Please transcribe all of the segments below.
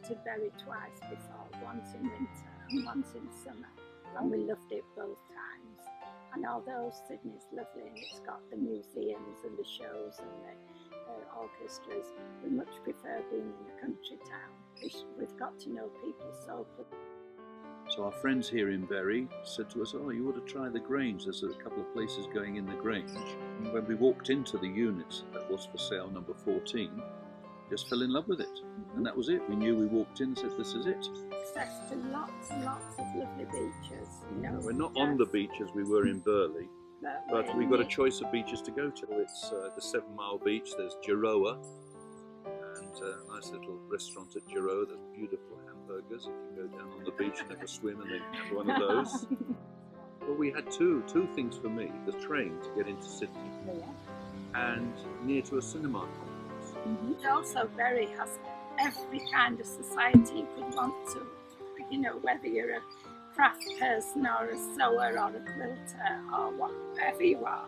visited Bury twice before, once in winter and once in summer, and we loved it both times. And although Sydney's lovely and it's got the museums and the shows and the orchestras, we much prefer being in a country town. We've got to know people so quickly. So our friends here in Bury said to us, oh, you ought to try the Grange. There's a couple of places going in the Grange. And when we walked into the unit that was for sale, number 14, just fell in love with it. And that was it. We knew, we walked in and said, this is it. Access to lots and lots of lovely beaches. You know, We're not on the beach as we were in Burley, but we've got a choice of beaches to go to. It's the 7 Mile Beach, there's Giroa, and a nice little restaurant at Giroa. There's beautiful hamburgers. If you go down on the beach and have a swim and then have one of those. Well, we had two things for me: the train to get into Sydney, and near to a cinema complex. And also Bury has every kind of society you could want to, you know, whether you're a craft person or a sewer or a quilter or whatever you are.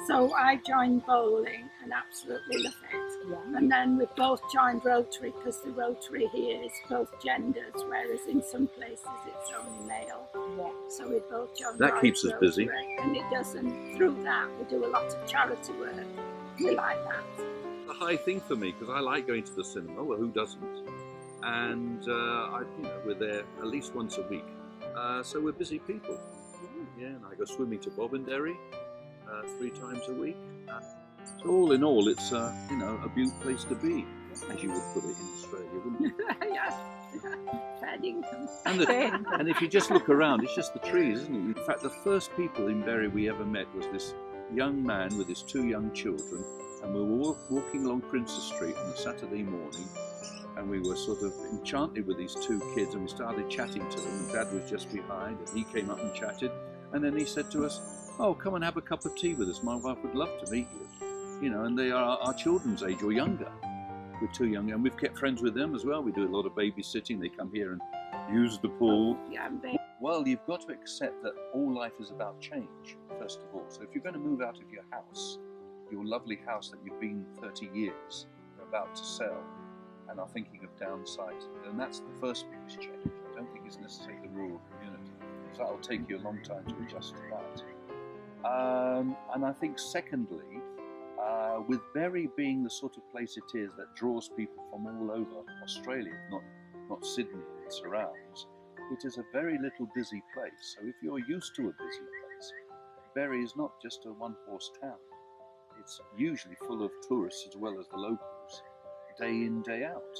So I joined bowling and absolutely love it. Yeah. And then we both joined Rotary, because the Rotary here is both genders, whereas in some places it's only male. Yeah. So we both joined That keeps us busy. And it does, and through that we do a lot of charity work. We like that. A high thing for me, because I like going to the cinema. Well, who doesn't? And we're there at least once a week. So we're busy people. Yeah, and I go swimming to Bobinderry 3 times a week. So all in all, it's a beautiful place to be, as you would put it in Australia, wouldn't you? Yes. Fair income. And if you just look around, it's just the trees, isn't it? In fact, the first people in Bury we ever met was this young man with his 2 young children, and we were walking along Princes Street on a Saturday morning, and we were sort of enchanted with these 2 kids, and we started chatting to them, and Dad was just behind, and he came up and chatted, and then he said to us, oh, come and have a cup of tea with us, my wife would love to meet you. You know, and they are our children's age or younger. We're 2 young, and we've kept friends with them as well. We do a lot of babysitting. They come here and use the pool. Well, you've got to accept that all life is about change, first of all. So if you're going to move out of your house, your lovely house that you've been 30 years, you're about to sell, and are thinking of downsizing, then that's the first biggest change. I don't think it's necessarily the rural community, because that'll take you a long time to adjust to that. And I think secondly, with Bury being the sort of place it is that draws people from all over Australia, not Sydney and surrounds, it is a very little busy place. So if you're used to a busy place, Bury is not just a one-horse town. It's usually full of tourists as well as the locals, day in, day out.